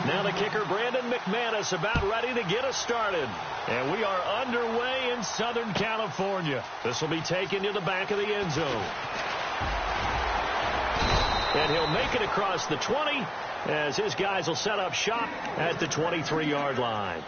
Now the kicker, Brandon McManus, about ready to get us started. And we are underway in Southern California. This will be taken to the back of the end zone. And he'll make it across the 20 as his guys will set up shop at the 23-yard line.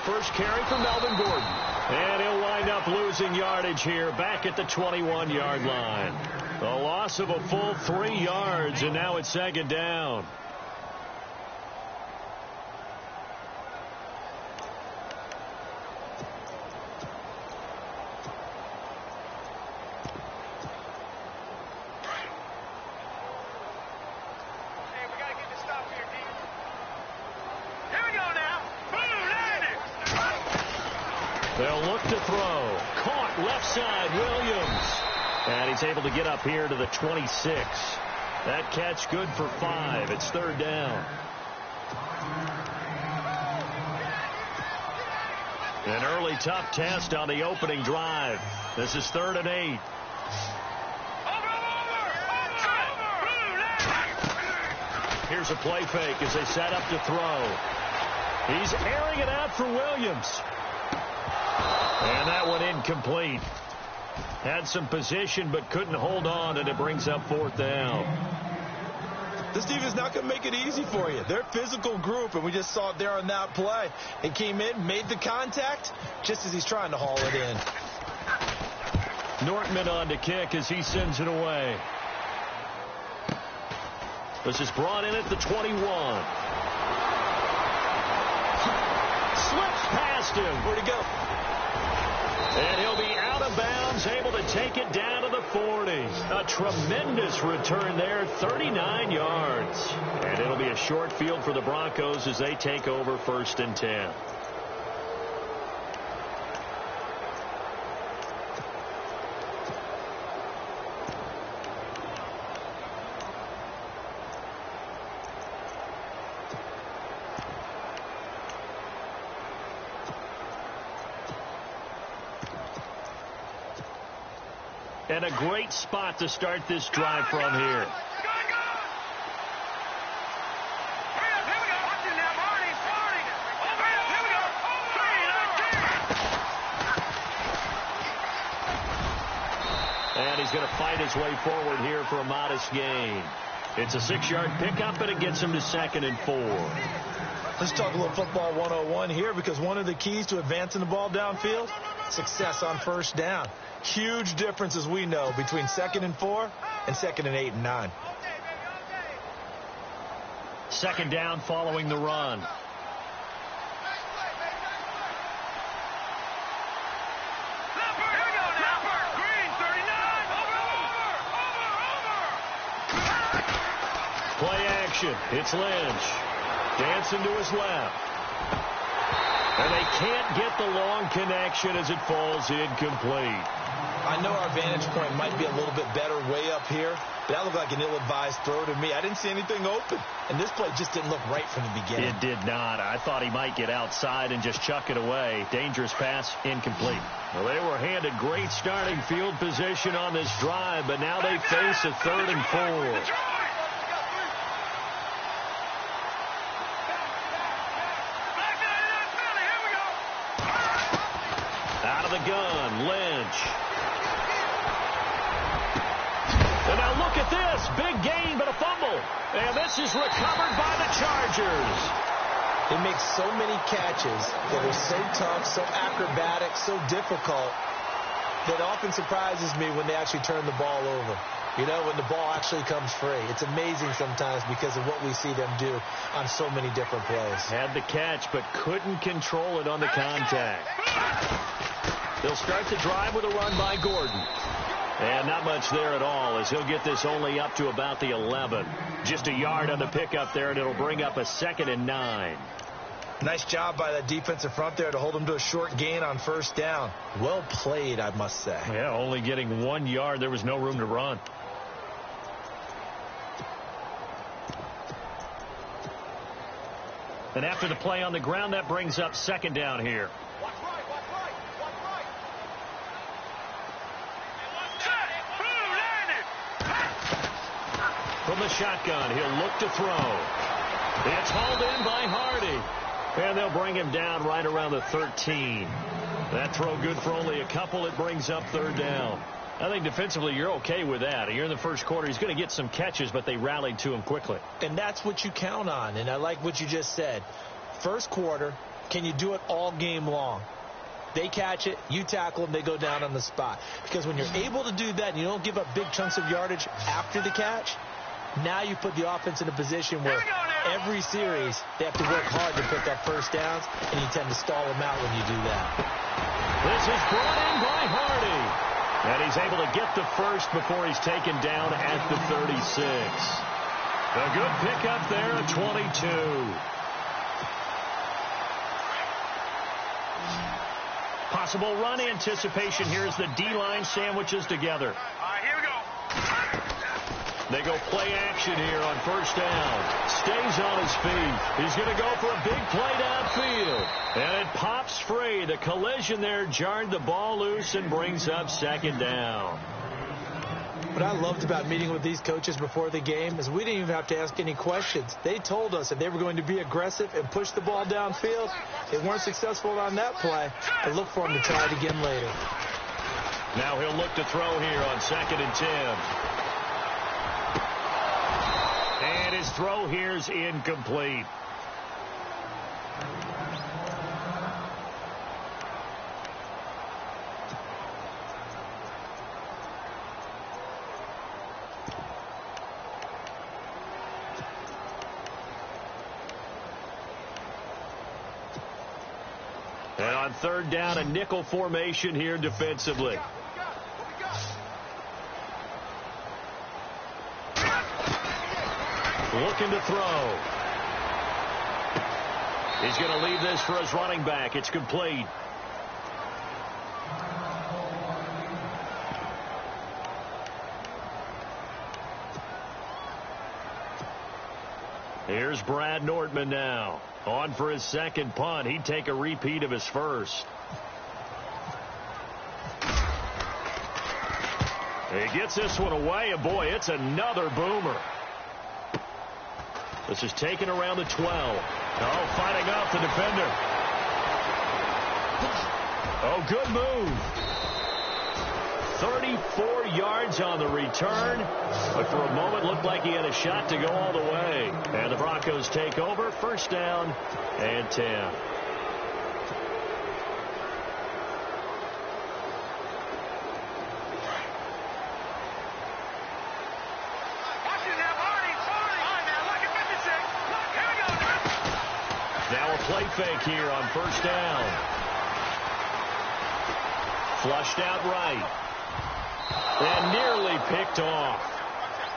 First carry for Melvin Gordon. And he'll wind up losing yardage here back at the 21-yard line. A loss of a full 3 yards, and now it's second down. They'll look to throw. Caught left side, Williams. And he's able to get up here to the 26. That catch good for 5. It's third down. An early tough test on the opening drive. This is 3rd and 8. Here's a play fake as they set up to throw. He's airing it out for Williams. And that one incomplete. Had some position but couldn't hold on, and it brings up 4th down. This defense is not going to make it easy for you. They're a physical group, and we just saw it there on that play. It came in, made the contact, just as he's trying to haul it in. Nortman on to kick as he sends it away. This is brought in at the 21. Slips past him. Where'd he go? And he'll be out of bounds, able to take it down to the 40. A tremendous return there, 39 yards. And it'll be a short field for the Broncos as they take over 1st and 10. And a great spot to start this drive from here. And he's going to fight his way forward here for a modest gain. It's a 6-yard pickup, and it gets him to 2nd and 4. Let's talk a little football 101 here, because one of the keys to advancing the ball downfield, success on 1st down. Huge difference, as we know, between 2nd and 4 and 2nd and 8 and 9. 2nd down following the run. Play action. It's Lynch. Dancing to his left. And they can't get the long connection as it falls incomplete. I know our vantage point might be a little bit better way up here, but that looked like an ill-advised throw to me. I didn't see anything open, and this play just didn't look right from the beginning. It did not. I thought he might get outside and just chuck it away. Dangerous pass, incomplete. Well, they were handed great starting field position on this drive, but now they face a 3rd and 4. Out of the gun, Lynch. And now look at this. Big gain, but a fumble. And this is recovered by the Chargers. They make so many catches that are so tough, so acrobatic, so difficult, that often surprises me when they actually turn the ball over. You know, when the ball actually comes free. It's amazing sometimes because of what we see them do on so many different plays. Had the catch, but couldn't control it on the contact. They'll start the drive with a run by Gordon. And not much there at all, as he'll get this only up to about the 11. Just a yard on the pickup there, and it'll bring up a 2nd and 9. Nice job by that defensive front there to hold him to a short gain on first down. Well played, I must say. Yeah, only getting 1 yard. There was no room to run. And after the play on the ground, that brings up second down here. Watch right, watch right, watch right. From the shotgun, he'll look to throw. It's hauled in by Hardy. And they'll bring him down right around the 13. That throw good for only a couple. It brings up third down. I think defensively you're okay with that. Here in the first quarter, he's going to get some catches, but they rallied to him quickly. And that's what you count on, and I like what you just said. First quarter, can you do it all game long? They catch it, you tackle them, they go down on the spot. Because when you're able to do that and you don't give up big chunks of yardage after the catch, now you put the offense in a position where every series they have to work hard to pick up first downs, and you tend to stall them out when you do that. This is brought in by Hardy. And he's able to get the first before he's taken down at the 36. A good pickup there at 22. Possible run anticipation here as the D-line sandwiches together. All right, here we go. They go play action here on first down. Stays on his feet. He's going to go for a big play downfield. And it pops free. The collision there jarred the ball loose and brings up second down. What I loved about meeting with these coaches before the game is we didn't even have to ask any questions. They told us that they were going to be aggressive and push the ball downfield. They weren't successful on that play, but look for them to try it again later. Now he'll look to throw here on 2nd and 10. And his throw here's incomplete. And on third down, a nickel formation here defensively. Looking to throw. He's going to leave this for his running back. It's complete. Here's Brad Nortman now. On for his second punt. He'd take a repeat of his first. He gets this one away, and boy, it's another boomer. This is taken around the 12. Oh, fighting off the defender. Oh, good move. 34 yards on the return, but for a moment looked like he had a shot to go all the way. And the Broncos take over, first down and 10. Now a play fake here on first down. Flushed out right. And nearly picked off.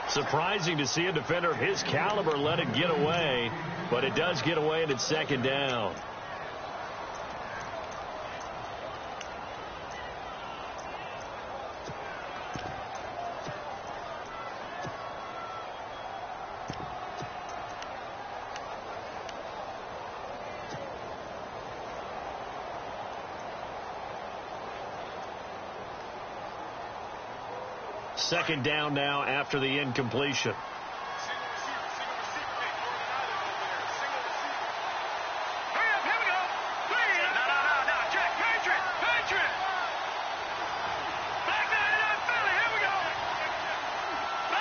Surprising to see a defender of his caliber let it get away, but it does get away and it's second down. Second down now after the incompletion.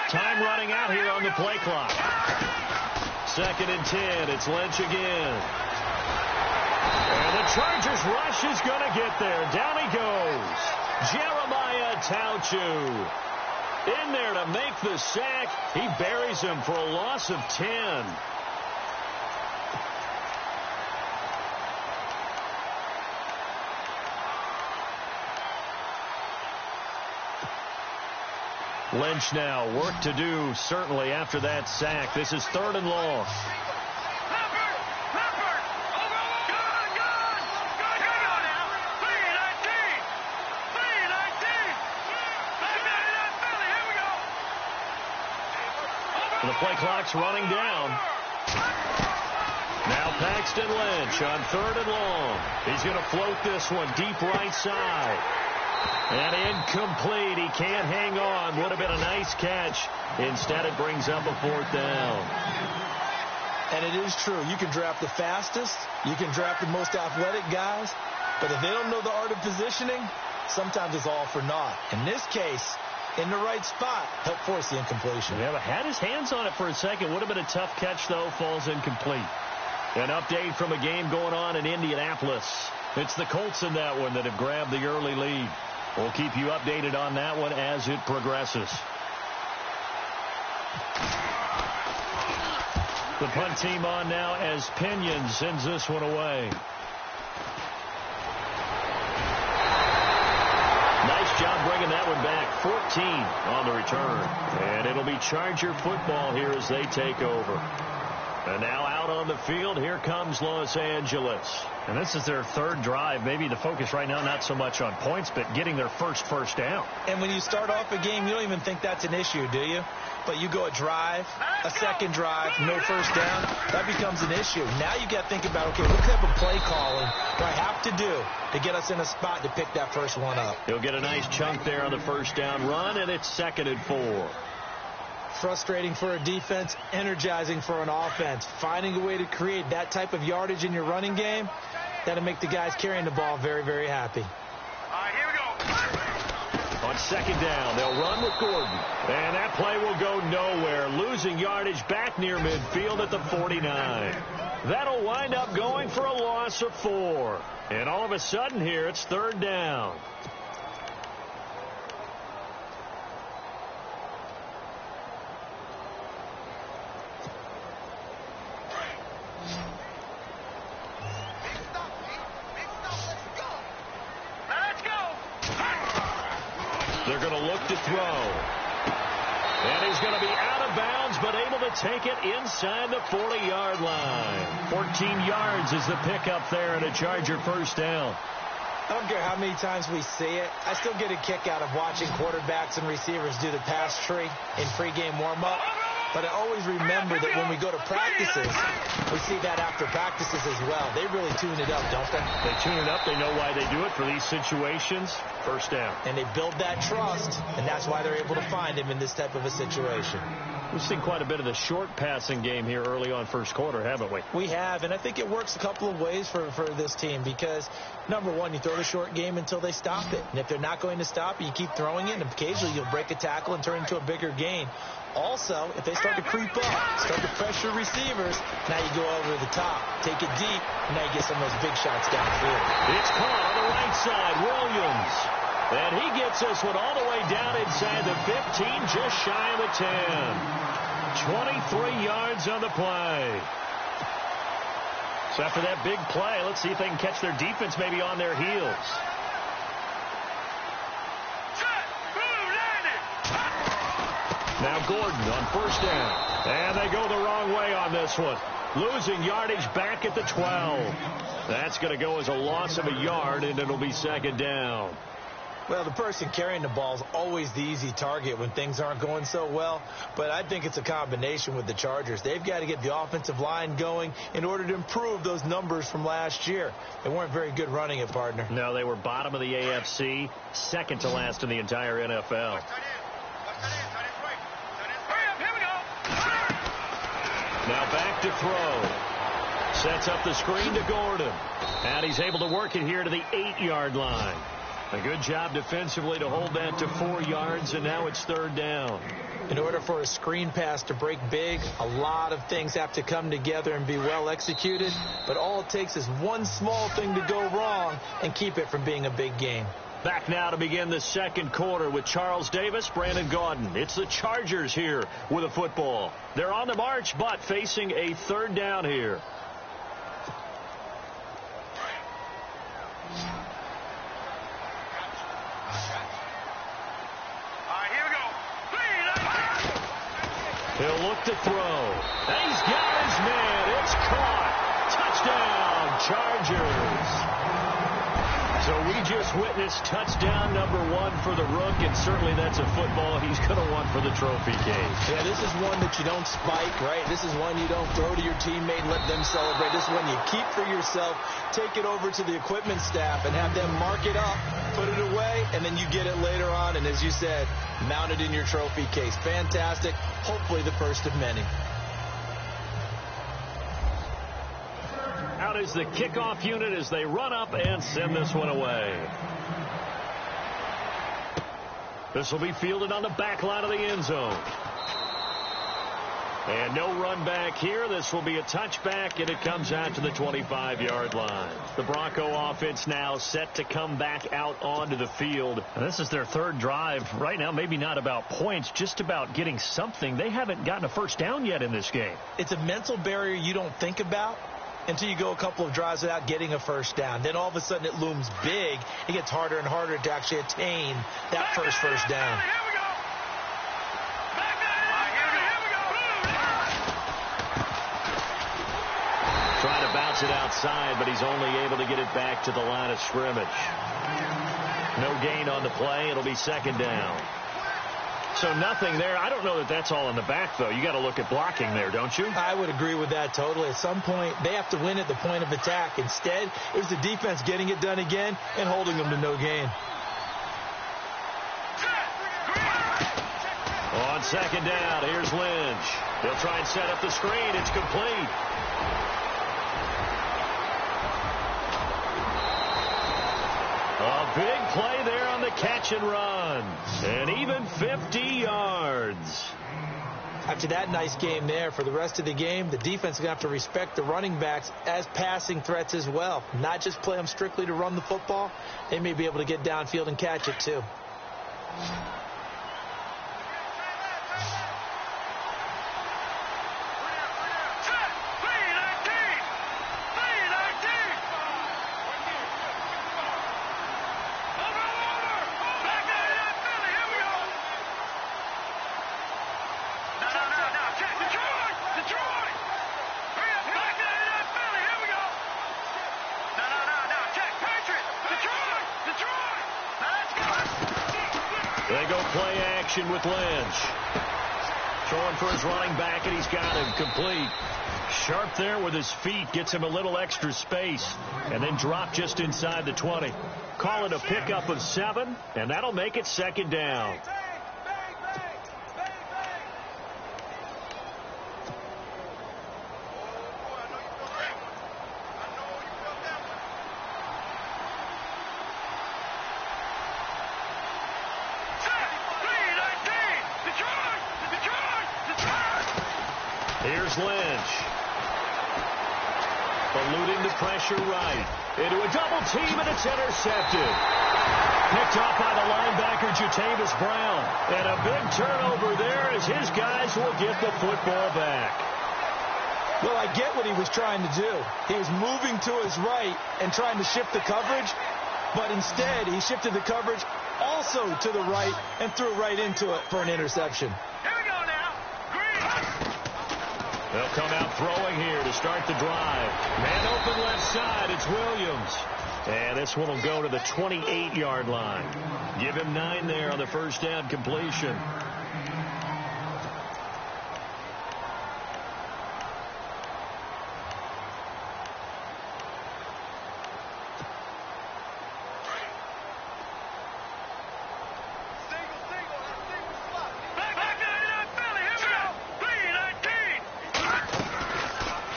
Time running out here on the play clock. 2nd and 10. It's Lynch again. And the Chargers rush is going to get there. Down he goes. Jeremiah Tauchu. In there to make the sack. He buries him for a loss of 10. Lynch now, work to do certainly after that sack. This is 3rd and long. the play clock's running down. Now Paxton Lynch on 3rd and long. He's going to float this one deep right side. And incomplete. He can't hang on. Would have been a nice catch. Instead, it brings up a 4th down. And it is true. You can draft the fastest. You can draft the most athletic guys. But if they don't know the art of positioning, sometimes it's all for naught. In this case, in the right spot, helped force the incompletion. Yeah, but had his hands on it for a second. Would have been a tough catch, though. Falls incomplete. An update from a game going on in Indianapolis. It's the Colts in that one that have grabbed the early lead. We'll keep you updated on that one as it progresses. The punt team on now as Pinion sends this one away. Nice job bringing that one back. 14 on the return. And it'll be Charger football here as they take over. And now out on the field, here comes Los Angeles. And this is their 3rd drive. Maybe the focus right now not so much on points, but getting their first down. And when you start off a game, you don't even think that's an issue, do you? But you go a drive, a second drive, no first down, that becomes an issue. Now you got to think about, okay, what type of play calling do I have to do to get us in a spot to pick that first one up? He'll get a nice chunk there on the first down run, and it's 2nd and 4. Frustrating for a defense, energizing for an offense. Finding a way to create that type of yardage in your running game, that'll make the guys carrying the ball very, very happy. All right, here we go. On 2nd down, they'll run with Gordon. And that play will go nowhere. Losing yardage back near midfield at the 49. That'll wind up going for a loss of 4. And all of a sudden here, it's 3rd down. They're going to look to throw. And he's going to be out of bounds, but able to take it inside the 40-yard line. 14 yards is the pickup there and a Charger first down. I don't care how many times we see it. I still get a kick out of watching quarterbacks and receivers do the pass tree in pregame warm-up. But I always remember that when we go to practices, we see that after practices as well. They really tune it up, don't they? They tune it up. They know why they do it for these situations. First down. And they build that trust, and that's why they're able to find him in this type of a situation. We've seen quite a bit of the short passing game here early on first quarter, haven't we? We have, and I think it works a couple of ways for this team because, number one, you throw the short game until they stop it. And if they're not going to stop it, you keep throwing it, and occasionally you'll break a tackle and turn it into a bigger gain. Also, if they start to creep up, start to pressure receivers, now you go over the top, take it deep, and now you get some of those big shots downfield. It's caught on the right side, Williams. And he gets this one all the way down inside the 15, just shy of the 10. 23 yards on the play. So after that big play, let's see if they can catch their defense maybe on their heels. Now Gordon on first down. And they go the wrong way on this one. Losing yardage back at the 12. That's going to go as a loss of a yard, and it'll be 2nd down. Well, the person carrying the ball is always the easy target when things aren't going so well. But I think it's a combination with the Chargers. They've got to get the offensive line going in order to improve those numbers from last year. They weren't very good running it, partner. No, they were bottom of the AFC, 2nd to last in the entire NFL. Now back to throw. Sets up the screen to Gordon. And he's able to work it here to the 8-yard line. A good job defensively to hold that to 4 yards, and now it's 3rd down. In order for a screen pass to break big, a lot of things have to come together and be well executed. But all it takes is one small thing to go wrong and keep it from being a big game. Back now to begin the 2nd quarter with Charles Davis, Brandon Gaudin. It's the Chargers here with a football. They're on the march, but facing a 3rd down here. He'll look to throw. And he's got his man. It's caught. Touchdown, Chargers. So we just witnessed touchdown number 1 for the Rook, and certainly that's a football he's going to want for the trophy case. Yeah, this is one that you don't spike, right? This is one you don't throw to your teammate and let them celebrate. This is one you keep for yourself, take it over to the equipment staff and have them mark it up, put it away, and then you get it later on, and as you said, mount it in your trophy case. Fantastic. Hopefully the first of many. Out is the kickoff unit as they run up and send this one away. This will be fielded on the back line of the end zone. And no run back here. This will be a touchback, and it comes out to the 25-yard line. The Bronco offense now set to come back out onto the field. And this is their third drive. Right now, maybe not about points, just about getting something. They haven't gotten a first down yet in this game. It's a mental barrier you don't think about until you go a couple of drives without getting a first down. Then all of a sudden it looms big. It gets harder and harder to actually attain that first down. Trying to bounce it outside, but he's only able to get it back to the line of scrimmage. No gain on the play. It'll be second down. So nothing there. I don't know that that's all in the back, though. You got to look at blocking there, don't you? I would agree with that totally. At some point, they have to win at the point of attack. Instead, it was the defense getting it done again and holding them to no gain. On second down, here's Lynch. He'll try and set up the screen. It's complete. A big play there on the catch and run. And even 50 yards. After that nice game there, for the rest of the game, the defense is going to have to respect the running backs as passing threats as well. Not just play them strictly to run the football. They may be able to get downfield and catch it too. They go play action with Lynch. Throwing for his running back, and he's got him complete. Sharp there with his feet, gets him a little extra space, and then drop just inside the 20. Call it a pickup of 7, and that'll make it second down. Here's Lynch. Eluding the pressure right. Into a double team, and it's intercepted. Picked off by the linebacker, Jatavis Brown. And a big turnover there as his guys will get the football back. Well, I get what he was trying to do. He was moving to his right and trying to shift the coverage, but instead he shifted the coverage also to the right and threw right into it for an interception. They'll come out throwing here to start the drive. Man open left side. It's Williams. And this one will go to the 28-yard line. Give him 9 there on the first down completion.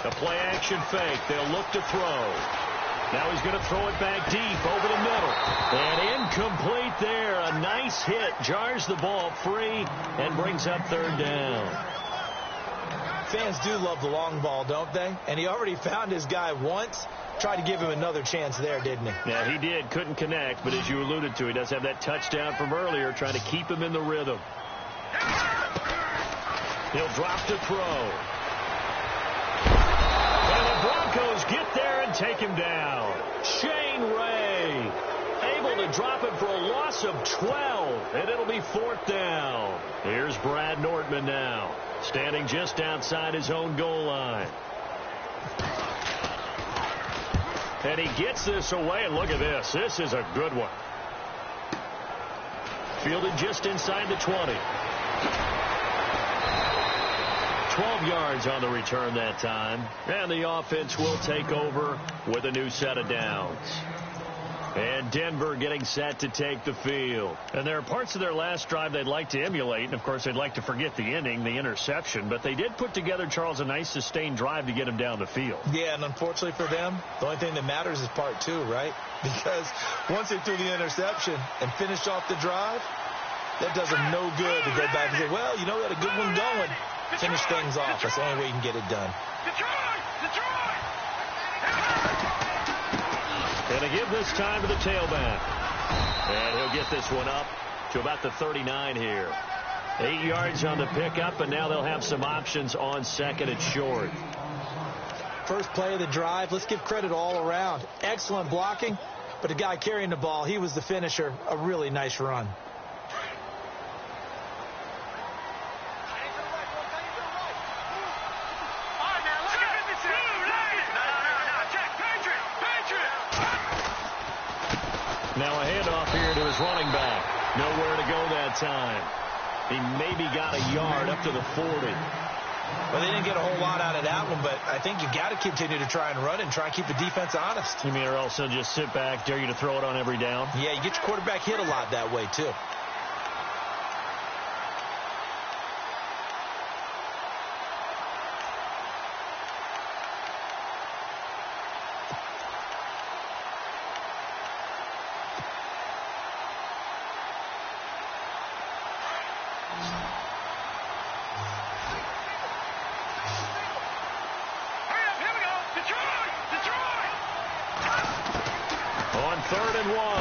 A play-action fake. They'll look to throw. Now he's going to throw it back deep over the middle. And incomplete there. A nice hit. Jars the ball free and brings up third down. Fans do love the long ball, don't they? And he already found his guy once. Tried to give him another chance there, didn't he? Yeah, he did. Couldn't connect. But as you alluded to, he does have that touchdown from earlier, trying to keep him in the rhythm. He'll drop to throw. Broncos get there and take him down. Shane Ray able to drop it for a loss of 12, and it'll be fourth down. Here's Brad Nordman now, standing just outside his own goal line. And he gets this away, and look at this. This is a good one. Fielded just inside the 20. 12 yards on the return that time. And the offense will take over with a new set of downs. And Denver getting set to take the field. And there are parts of their last drive they'd like to emulate. And, of course, they'd like to forget the inning, the interception. But they did put together, Charles, a nice sustained drive to get him down the field. Yeah, and unfortunately for them, the only thing that matters is part two, right? Because once they threw the interception and finished off the drive, that does them no good to go back and say, well, you know, we had a good one going. Finish things off. That's the only way you can get it done. And they give this time to the tailback. And he'll get this one up to about the 39 here. 8 yards on the pickup, and now they'll have some options on second and short. First play of the drive, let's give credit all around. Excellent blocking, but the guy carrying the ball, he was the finisher. A really nice run. Now a handoff here to his running back. Nowhere to go that time. He maybe got a yard up to the 40. Well, they didn't get a whole lot out of that one, but I think you got to continue to try and run it and try and keep the defense honest. You mean, or else they'll just sit back, dare you to throw it on every down? Yeah, you get your quarterback hit a lot that way, too.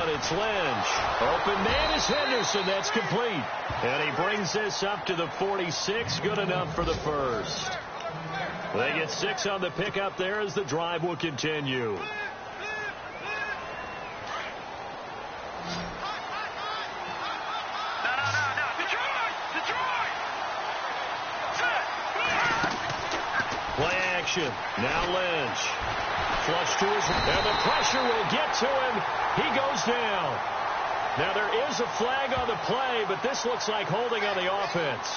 It's Lynch. Open man is Henderson. That's complete. And he brings this up to the 46. Good enough for the first. They get 6 on the pickup there as the drive will continue. Play action. Now Lynch. Flush to his, and the pressure will get to him. He goes down. Now there is a flag on the play, but this looks like holding on the offense.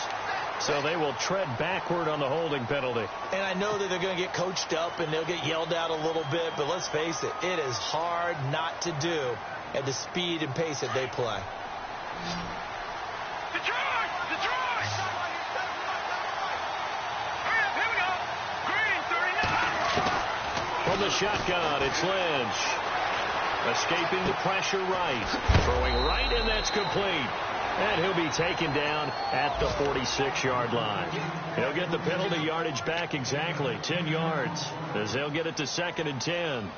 So they will tread backward on the holding penalty. And I know that they're going to get coached up and they'll get yelled at a little bit, but let's face it, it is hard not to do at the speed and pace that they play. From the shotgun, it's Lynch. Escaping the pressure right. Throwing right, and that's complete. And he'll be taken down at the 46-yard line. He'll get the penalty yardage back exactly, 10 yards, as they'll get it to 2nd and 10.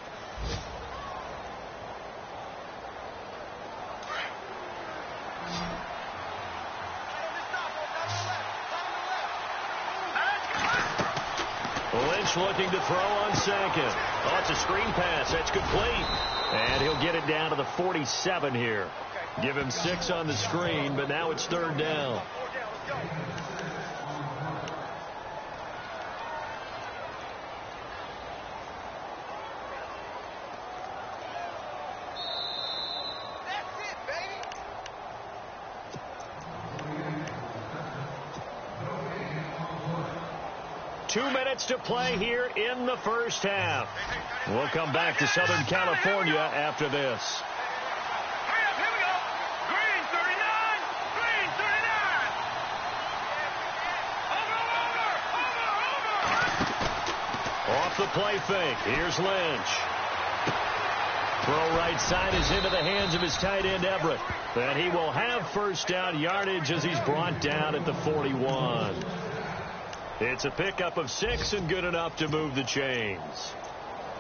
Lynch looking to throw on second. Oh, it's a screen pass. That's complete. And he'll get it down to the 47 here. Give him 6 on the screen, but now it's 3rd down. That's it, baby. 2 minutes to play here in the first half. We'll come back to Southern California after this. Off the play fake. Here's Lynch. Throw right side is into the hands of his tight end, Everett. And he will have first down yardage as he's brought down at the 41. It's a pickup of 6 and good enough to move the chains.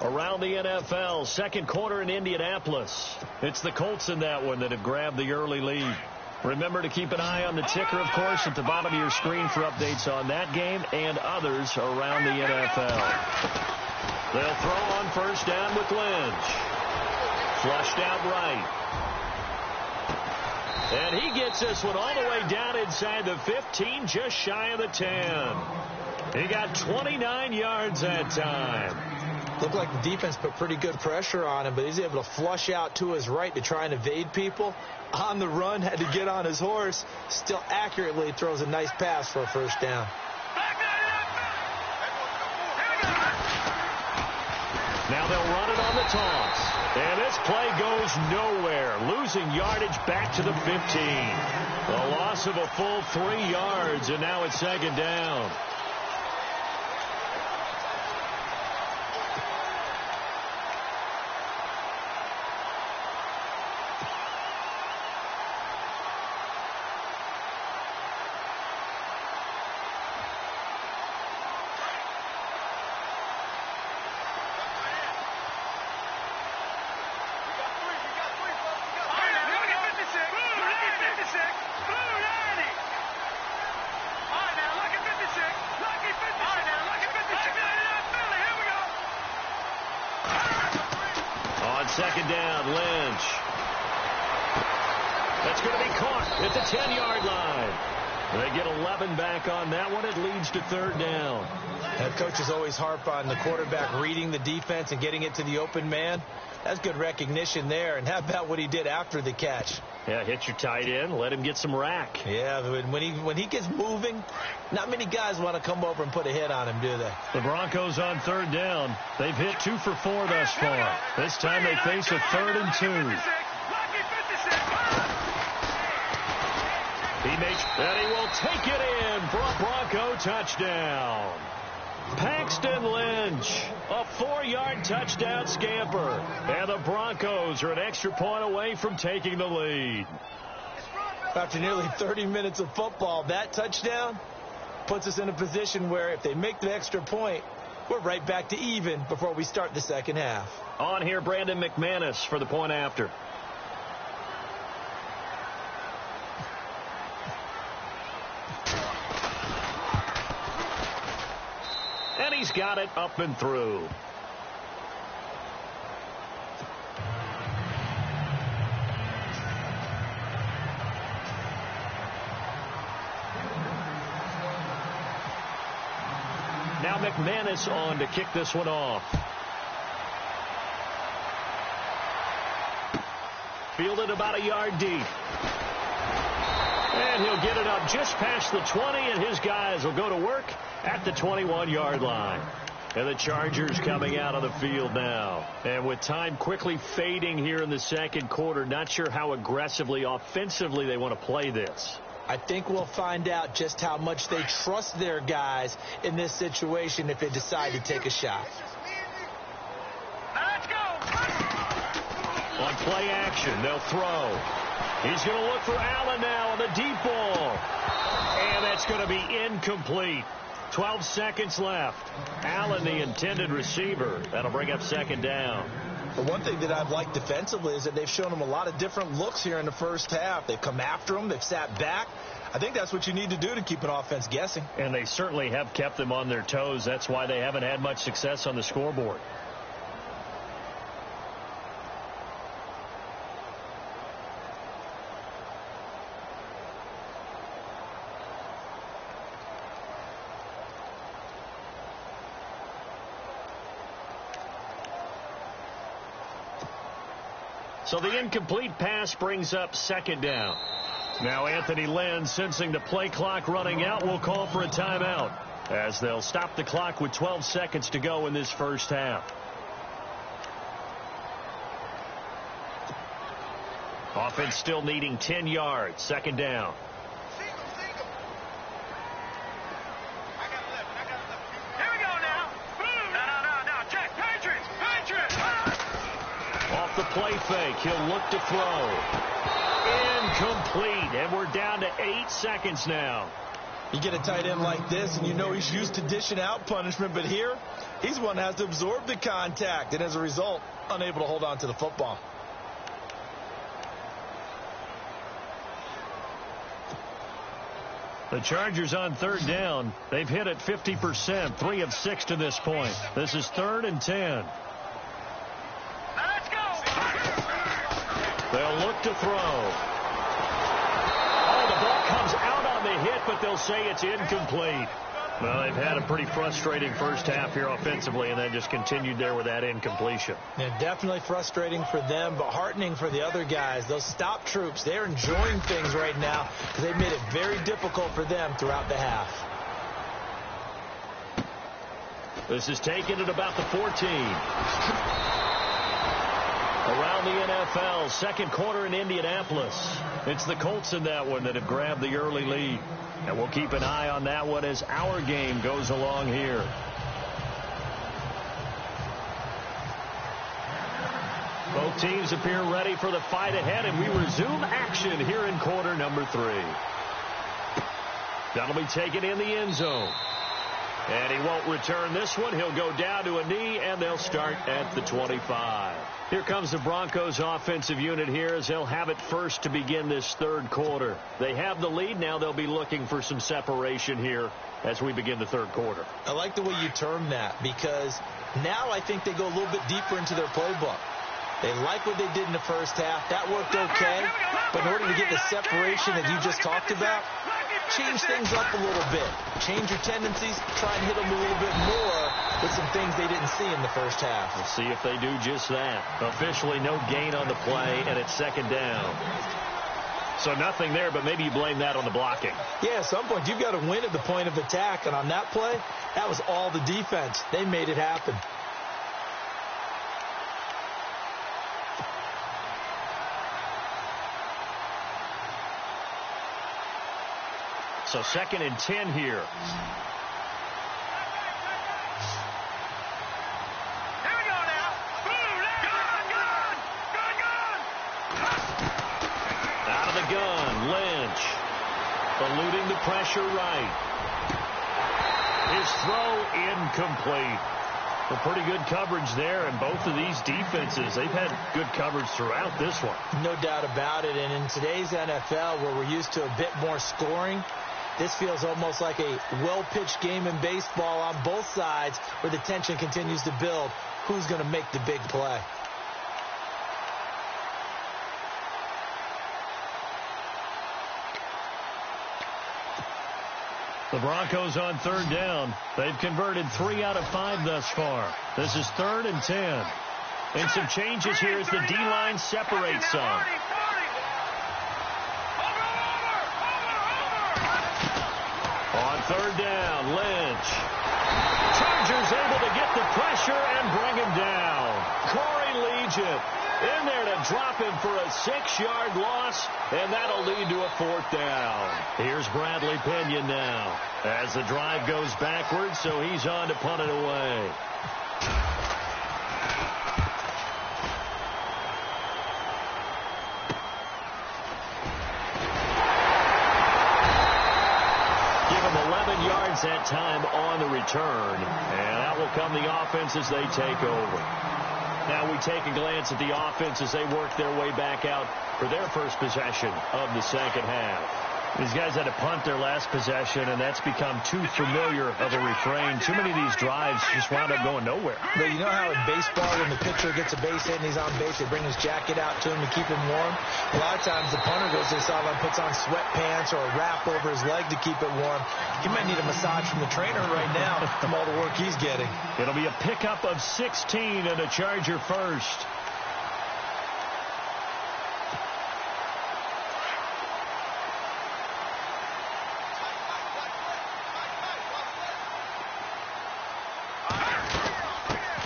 Around the NFL, second quarter in Indianapolis. It's the Colts in that one that have grabbed the early lead. Remember to keep an eye on the ticker, of course, at the bottom of your screen for updates on that game and others around the NFL. They'll throw on first down with Lynch. Flushed out right. And he gets this one all the way down inside the 15, just shy of the 10. He got 29 yards that time. Looked like the defense put pretty good pressure on him, but he's able to flush out to his right to try and evade people. On the run, had to get on his horse. Still accurately throws a nice pass for a first down. Now they'll run it on the toss. And this play goes nowhere. Losing yardage back to the 15. A loss of a full 3 yards, and now it's second down. Second down, Lynch. That's going to be caught at the 10-yard line. They get 11 back on that one. It leads to third down. Head coaches always harp on the quarterback reading the defense and getting it to the open man. That's good recognition there. And how about what he did after the catch? Yeah, hit your tight end, let him get some rack. Yeah, when he gets moving, not many guys want to come over and put a hit on him, do they? The Broncos on third down. They've hit 2 for 4 thus far. This time they face a 3rd and 2. He makes, and he will take it in for a Bronco touchdown. Paxton Lynch, a 4-yard touchdown scamper. And the Broncos are an extra point away from taking the lead. After nearly 30 minutes of football, that touchdown puts us in a position where if they make the extra point, we're right back to even before we start the second half. On here, Brandon McManus for the point after. And he's got it up and through. Now McManus on to kick this one off. Fielded about a yard deep. And he'll get it up just past the 20, and his guys will go to work at the 21-yard line. And the Chargers coming out of the field now. And with time quickly fading here in the second quarter, not sure how aggressively, offensively they want to play this. I think we'll find out just how much they trust their guys in this situation if they decide to take a shot. Let's go. On play action, they'll throw. He's going to look for Allen now on the deep ball. And that's going to be incomplete. 12 seconds left. Allen, the intended receiver. That'll bring up second down. The one thing that I've liked defensively is that they've shown them a lot of different looks here in the first half. They've come after them. They've sat back. I think that's what you need to do to keep an offense guessing. And they certainly have kept them on their toes. That's why they haven't had much success on the scoreboard. So the incomplete pass brings up second down. Now Anthony Lynn, sensing the play clock running out, will call for a timeout as they'll stop the clock with 12 seconds to go in this first half. Offense still needing 10 yards. Second down. The play fake. He'll look to throw. Incomplete. And we're down to 8 seconds now. You get a tight end like this, and you know he's used to dishing out punishment. But here, he's one that has to absorb the contact. And as a result, unable to hold on to the football. The Chargers on third down. They've hit it 50%. 3 of 6 to this point. This is 3rd and 10. They'll look to throw. Oh, the ball comes out on the hit, but they'll say it's incomplete. Well, they've had a pretty frustrating first half here offensively, and then just continued there with that incompletion. Yeah, definitely frustrating for them, but heartening for the other guys. Those stop troops, they're enjoying things right now because they've made it very difficult for them throughout the half. This is taken at about the 14. Around the NFL, second quarter in Indianapolis. It's the Colts in that one that have grabbed the early lead. And we'll keep an eye on that one as our game goes along here. Both teams appear ready for the fight ahead, and we resume action here in quarter number 3. That'll be taken in the end zone. And he won't return this one. He'll go down to a knee, and they'll start at the 25. Here comes the Broncos offensive unit here as they'll have it first to begin this third quarter. They have the lead. Now they'll be looking for some separation here as we begin the third quarter. I like the way you term that because now I think they go a little bit deeper into their playbook. They like what they did in the first half. That worked okay. But in order to get the separation that you just talked about, change things up a little bit. Change your tendencies. Try and hit them a little bit more with some things they didn't see in the first half. We'll see if they do just that. Officially no gain on the play, and it's second down. So nothing there, but maybe you blame that on the blocking. Yeah, at some point you've got to win at the point of attack, and on that play, that was all the defense. They made it happen. So second and 10 here. Here we go now. Gun. Out of the gun, Lynch. Eluding the pressure right. His throw incomplete. Well, pretty good coverage there, and both of these defenses, they've had good coverage throughout this one. No doubt about it, and in today's NFL, where we're used to a bit more scoring, this feels almost like a well-pitched game in baseball on both sides where the tension continues to build. Who's going to make the big play? The Broncos on third down. They've converted 3 out of 5 thus far. This is 3rd and 10. And some changes here as the D-line separates some. On third down, Lynch. Chargers able to get the pressure and bring him down. Corey Legent in there to drop him for a 6-yard loss, and that'll lead to a 4th down. Here's Bradley Pinion now as the drive goes backwards, so he's on to punt it away. Yards that time on the return, and that will come the offense as they take over. Now we take a glance at the offense as they work their way back out for their first possession of the second half. These guys had to punt their last possession, and that's become too familiar of a refrain. Too many of these drives just wound up going nowhere. But you know how in baseball, when the pitcher gets a base hit and he's on base, they bring his jacket out to him to keep him warm? A lot of times the punter goes to the sideline, puts on sweatpants or a wrap over his leg to keep it warm. He might need a massage from the trainer right now from all the work he's getting. It'll be a pickup of 16 and a Charger first.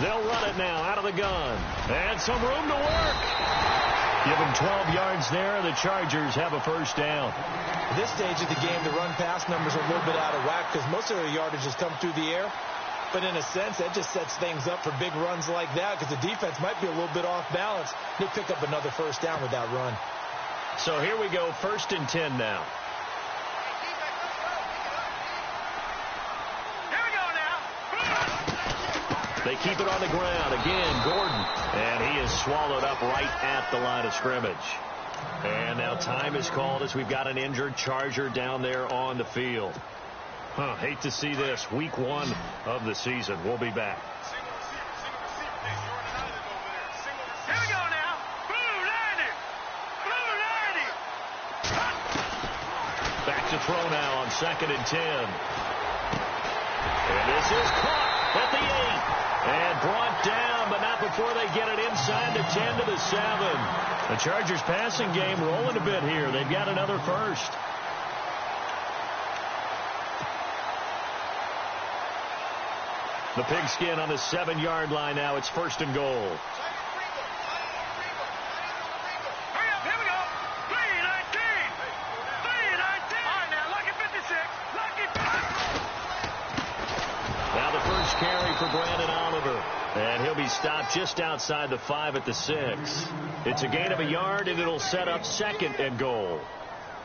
They'll run it now out of the gun. And some room to work. Give them 12 yards there. The Chargers have a first down. At this stage of the game, the run-pass numbers are a little bit out of whack because most of their yardage has come through the air. But in a sense, that just sets things up for big runs like that because the defense might be a little bit off balance. They pick up another first down with that run. So here we go, 1st and 10 now. They keep it on the ground. Again, Gordon. And he is swallowed up right at the line of scrimmage. And now time is called as we've got an injured Charger down there on the field. Hate to see this. Week 1 of the season. We'll be back. Here we go now. Back to throw now on 2nd and 10. And this is caught at the 8. And brought down, but not before they get it inside the 10 to the 7. The Chargers passing game rolling a bit here. They've got another first. The pigskin on the 7-yard line now. It's 1st and goal. Here we go. 3-19. 3-19. All right, now, lucky 56. Lucky 56. Now the first carry for Brandon Oliver. And he'll be stopped just outside the 5 at the 6. It's a gain of a yard, and it'll set up 2nd and goal.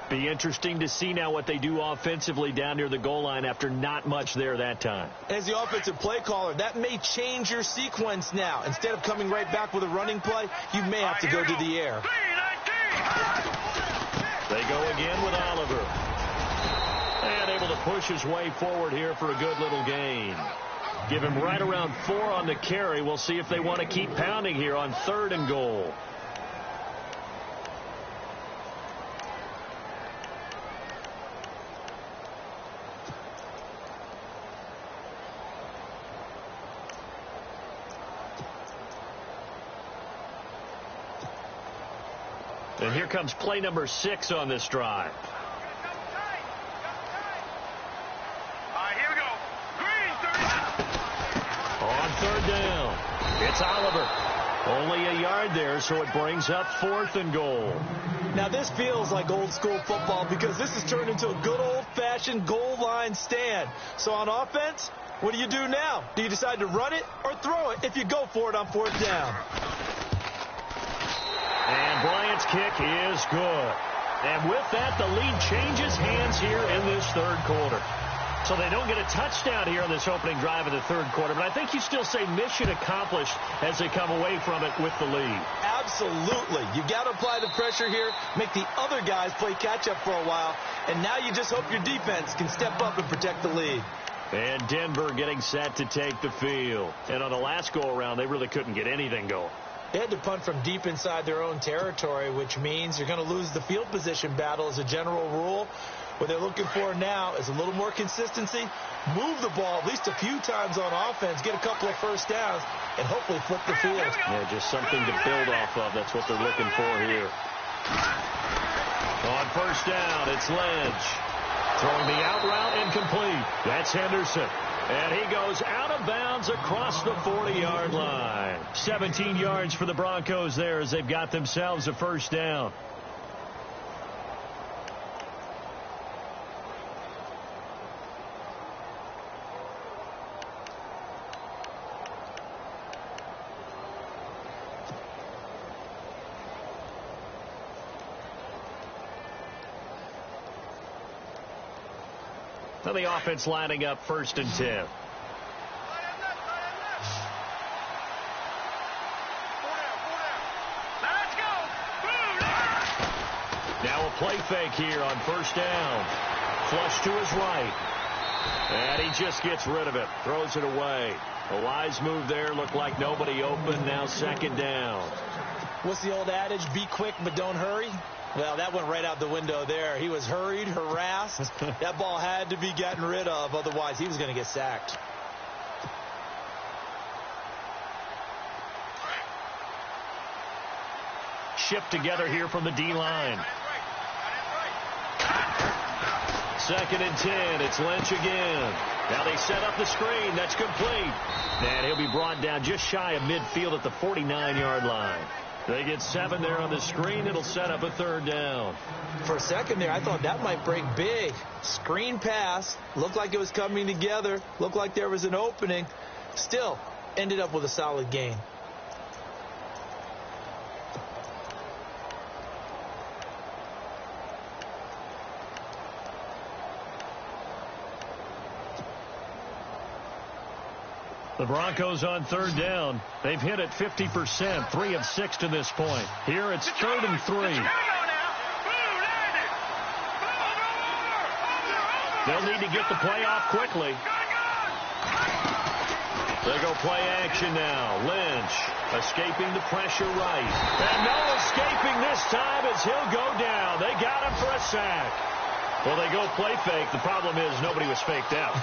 Be interesting to see now what they do offensively down near the goal line after not much there that time. As the offensive play caller, that may change your sequence now. Instead of coming right back with a running play, you may have to go to the air. 3-19. They go again with Oliver. And able to push his way forward here for a good little gain. Give him right around 4 on the carry. We'll see if they want to keep pounding here on 3rd and goal. And here comes play number 6 on this drive. All right, here we go. Green, 30. On 3rd down, it's Oliver. Only a yard there, so it brings up 4th and goal. Now, this feels like old school football because this has turned into a good old-fashioned goal line stand. So on offense, what do you do now? Do you decide to run it or throw it if you go for it on 4th down? And Bryant's kick is good. And with that, the lead changes hands here in this 3rd quarter. So they don't get a touchdown here on this opening drive of the 3rd quarter. But I think you still say mission accomplished as they come away from it with the lead. Absolutely. You've got to apply the pressure here, make the other guys play catch-up for a while, and now you just hope your defense can step up and protect the lead. And Denver getting set to take the field. And on the last go-around, they really couldn't get anything going. They had to punt from deep inside their own territory, which means you're going to lose the field position battle as a general rule. What they're looking for now is a little more consistency, move the ball at least a few times on offense, get a couple of first downs, and hopefully flip the field. Yeah, just something to build off of. That's what they're looking for here. On 1st down, it's Lynch. Throwing the out route incomplete. That's Henderson. And he goes out of bounds across the 40-yard line. 17 yards for the Broncos there as they've got themselves a 1st down. Now the offense lining up 1st and 10. Now a play fake here on 1st down. Flush to his right. And he just gets rid of it. Throws it away. A wise move there. Looked like nobody open. Now 2nd down. What's the old adage? Be quick, but don't hurry. Well, that went right out the window there. He was hurried, harassed. That ball had to be gotten rid of. Otherwise, he was going to get sacked. Shipped together here from the D-line. 2nd and 10. It's Lynch again. Now they set up the screen. That's complete. And he'll be brought down just shy of midfield at the 49-yard line. They get 7 there on the screen. It'll set up a 3rd down. For a second there, I thought that might break big. Screen pass. Looked like it was coming together. Looked like there was an opening. Still, ended up with a solid gain. The Broncos on 3rd down. They've hit it 50%, 3 of 6 to this point. Here it's 3rd and 3. They'll need to get the play off quickly. They go play action now. Lynch escaping the pressure right. And no escaping this time as he'll go down. They got him for a sack. Well, they go play fake. The problem is nobody was faked out.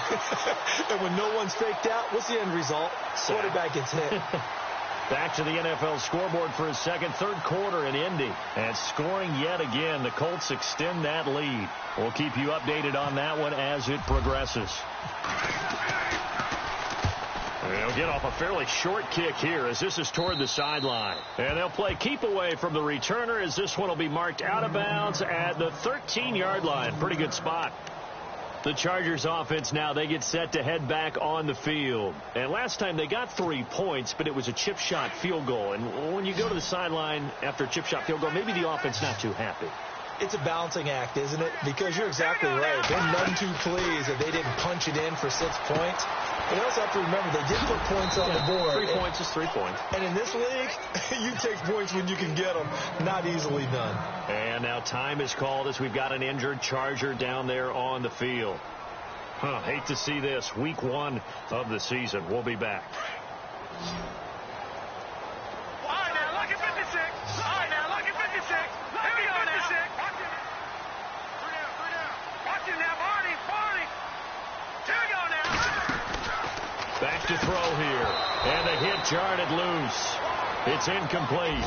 And when no one's faked out, what's the end result? Quarterback gets hit. Back to the NFL scoreboard for his third quarter in Indy. And scoring yet again. The Colts extend that lead. We'll keep you updated on that one as it progresses. They'll get off a fairly short kick here as this is toward the sideline. And they'll play keep away from the returner as this one will be marked out of bounds at the 13-yard line. Pretty good spot. The Chargers offense now, they get set to head back on the field. And last time they got 3 points, but it was a chip shot field goal. And when you go to the sideline after a chip shot field goal, maybe the offense not too happy. It's a balancing act, isn't it? Because you're exactly right. They're none too pleased that they didn't punch it in for 6 points. But you also have to remember they did put points on the board. 3 points is 3 points. And in this league, you take points when you can get them. Not easily done. And now time is called as we've got an injured Charger down there on the field. Hate to see this. Week 1 of the season. We'll be back. All right, now, look at 56. All right, now, look at 56. Here we go now. 56. Watch him now, Barney. Here we go now. Back to throw here. And the hit jarred it loose. It's incomplete.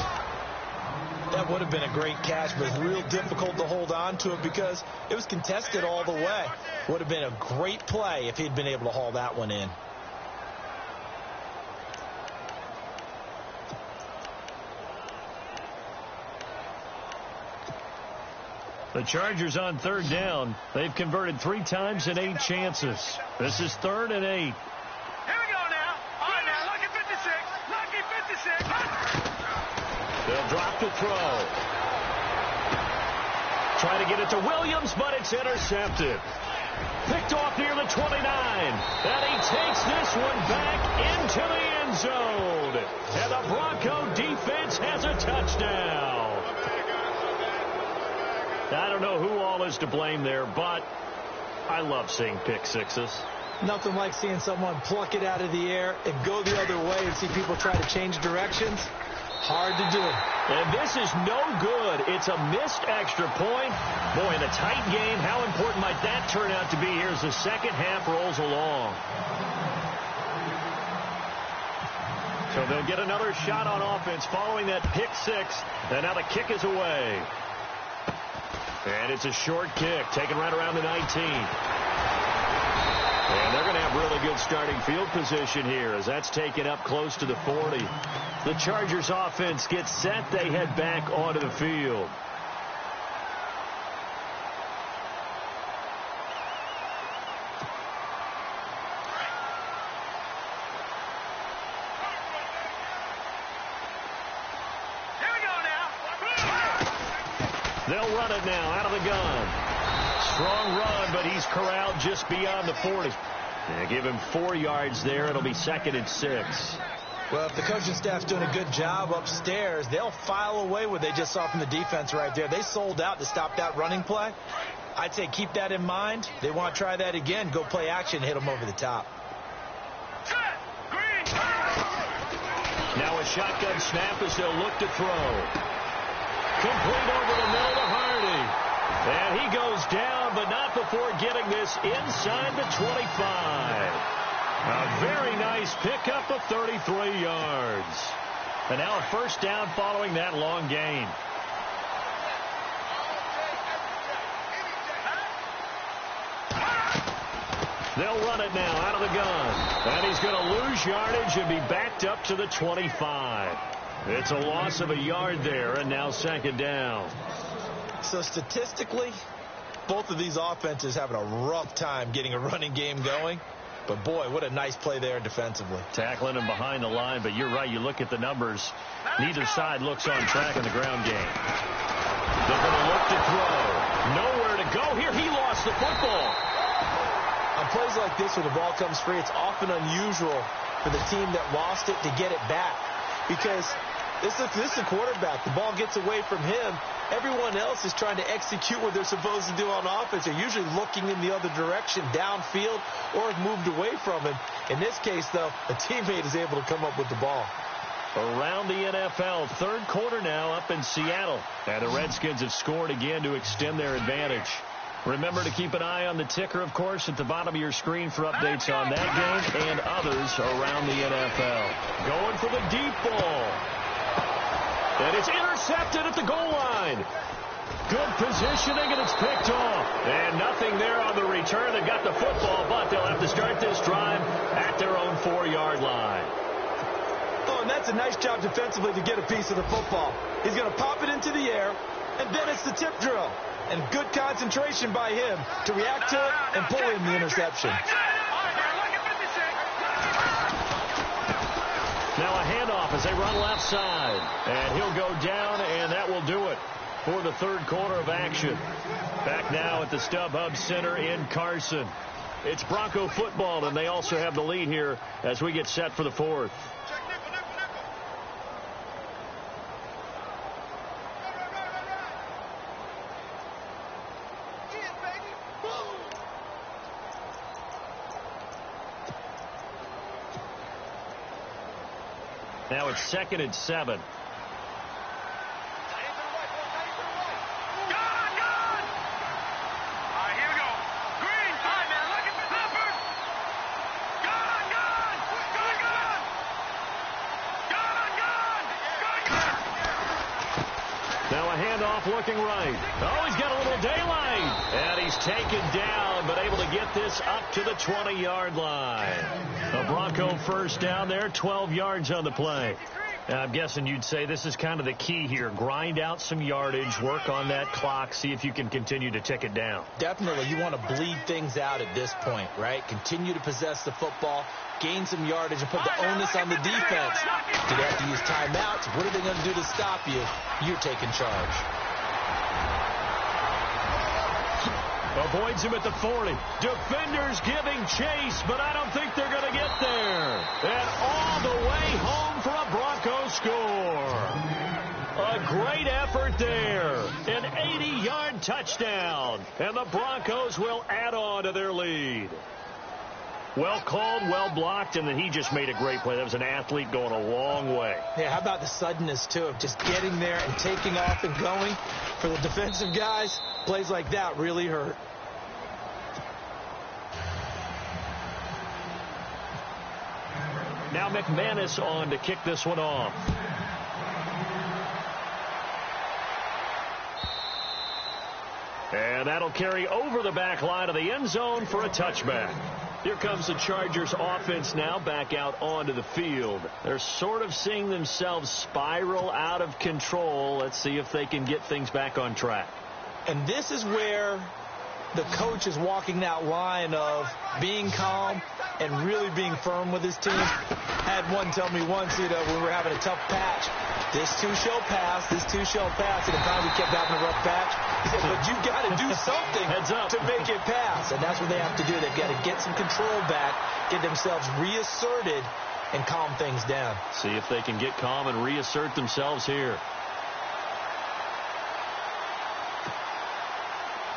That would have been a great catch, but it's real difficult to hold on to it because it was contested all the way. Would have been a great play if he'd been able to haul that one in. The Chargers on third down. They've converted 3 times in 8 chances. This is 3rd and 8. Here we go now. All right, now, look at 56. Lucky 56. They'll drop to throw. Trying to get it to Williams, but it's intercepted. Picked off near the 29. And he takes this one back into the end zone. And the Bronco defense has a touchdown. I don't know who all is to blame there, but I love seeing pick sixes. Nothing like seeing someone pluck it out of the air and go the other way and see people try to change directions. Hard to do. And this is no good. It's a missed extra point. Boy, in a tight game, how important might that turn out to be here as the second half rolls along? So they'll get another shot on offense following that pick six. And now the kick is away. And it's a short kick, taken right around the 19. And they're going to have really good starting field position here as that's taken up close to the 40. The Chargers offense gets set. They head back onto the field. Here we go now. They'll run it now out of the gun. Strong run, but he's corralled just beyond the 40. Give him 4 yards there. It'll be 2nd and 6. Well, if the coaching staff's doing a good job upstairs, they'll file away what they just saw from the defense right there. They sold out to stop that running play. I'd say keep that in mind. They want to try that again. Go play action, hit them over the top. Set. Green. Now a shotgun snap as they'll look to throw. Complete over the middle to Hardy. And he goes down, but not before getting this inside the 25. A very nice pickup of 33 yards. And now a first down following that long gain. They'll run it now out of the gun. And he's going to lose yardage and be backed up to the 25. It's a loss of a yard there, and now 2nd down. So statistically, both of these offenses having a rough time getting a running game going. But, boy, what a nice play there defensively. Tackling him behind the line, but you're right. You look at the numbers. Neither side looks on track in the ground game. They're going to look to throw. Nowhere to go here. He lost the football. On plays like this where the ball comes free, it's often unusual for the team that lost it to get it back. Because this is the quarterback. The ball gets away from him. Everyone else is trying to execute what they're supposed to do on offense. They're usually looking in the other direction, downfield, or have moved away from him. In this case, though, a teammate is able to come up with the ball. Around the NFL, 3rd quarter now up in Seattle. And the Redskins have scored again to extend their advantage. Remember to keep an eye on the ticker, of course, at the bottom of your screen for updates on that game and others around the NFL. Going for the deep ball. And it's intercepted at the goal line. Good positioning, and it's picked off. And nothing there on the return. They got the football, but they'll have to start this drive at their own 4-yard line. Oh, and that's a nice job defensively to get a piece of the football. He's going to pop it into the air, and then it's the tip drill. And good concentration by him to react to it and pull in the interception. Now a handoff as they run left side. And he'll go down, and that will do it for the third quarter of action. Back now at the StubHub Center in Carson. It's Bronco football, and they also have the lead here as we get set for the fourth. Now it's 2nd and 7. Looking right. Oh, he's got a little daylight. And he's taken down, but able to get this up to the 20-yard line. A Bronco first down there, 12 yards on the play. Now, I'm guessing you'd say this is kind of the key here. Grind out some yardage, work on that clock, see if you can continue to tick it down. Definitely. You want to bleed things out at this point, right? Continue to possess the football, gain some yardage, and put the onus on the defense. Do they have to use timeouts? What are they going to do to stop you? You're taking charge. Avoids him at the 40. Defenders giving chase, but I don't think they're going to get there. And all the way home for a Bronco score. A great effort there. An 80-yard touchdown. And the Broncos will add on to their lead. Well called, well blocked, and then he just made a great play. That was an athlete going a long way. Yeah, how about the suddenness, too, of just getting there and taking off and going? For the defensive guys, plays like that really hurt. Now McManus on to kick this one off. And that'll carry over the back line of the end zone for a touchback. Here comes the Chargers offense now back out onto the field. They're sort of seeing themselves spiral out of control. Let's see if they can get things back on track. And this is where the coach is walking that line of being calm and really being firm with his team. Had one tell me once, when we were having a tough patch, this too shall pass, this too shall pass. And the time we kept having a rough patch, he said, but you've got to do something to make it pass. And that's what they have to do. They've got to get some control back, get themselves reasserted, and calm things down. See if they can get calm and reassert themselves here.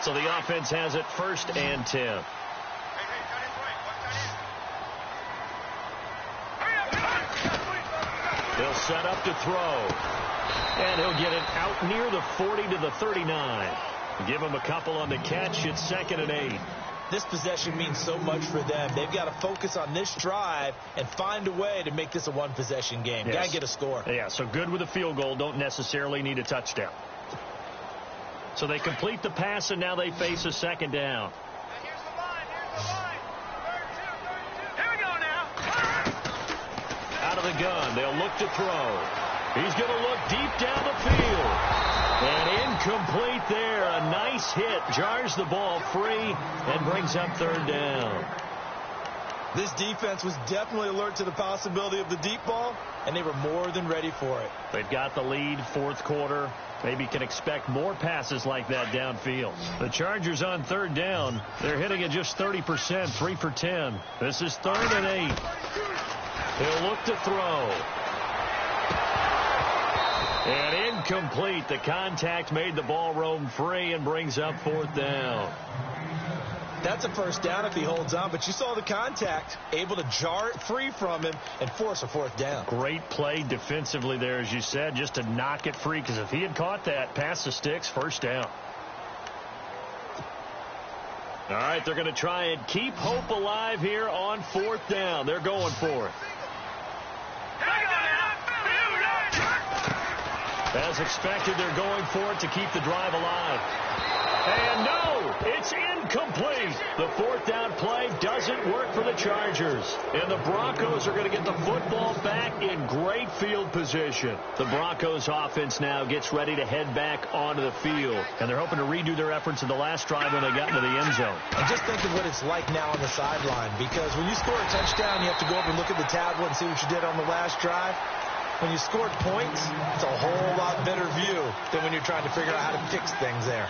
So the offense has it 1st and 10. He'll set up to throw. And he'll get it out near the 40 to the 39. Give him a couple on the catch. It's 2nd and 8. This possession means so much for them. They've got to focus on this drive and find a way to make this a one-possession game. Yes. Got to get a score. Yeah, so good with a field goal. Don't necessarily need a touchdown. So they complete the pass, and now they face a 2nd down. Here's the line. Here we go now. Out of the gun, they'll look to throw. He's going to look deep down the field. And incomplete there. A nice hit. Jars the ball free and brings up 3rd down. This defense was definitely alert to the possibility of the deep ball, and they were more than ready for it. They've got the lead, 4th quarter. Maybe can expect more passes like that downfield. The Chargers on 3rd down. They're hitting at just 30%, 3 for 10. This is 3rd and 8. He'll look to throw. And incomplete. The contact made the ball roam free and brings up 4th down. That's a 1st down if he holds on, but you saw the contact, able to jar it free from him and force a 4th down. Great play defensively there, as you said, just to knock it free, because if he had caught that, past the sticks, 1st down. All right, they're going to try and keep hope alive here on 4th down. They're going for it. As expected, they're going for it to keep the drive alive. And no, it's incomplete. The 4th down play doesn't work for the Chargers. And the Broncos are going to get the football back in great field position. The Broncos offense now gets ready to head back onto the field. And they're hoping to redo their efforts in the last drive when they got into the end zone. And just think of what it's like now on the sideline. Because when you score a touchdown, you have to go over and look at the tablet and see what you did on the last drive. When you scored points, it's a whole lot better view than when you're trying to figure out how to fix things there.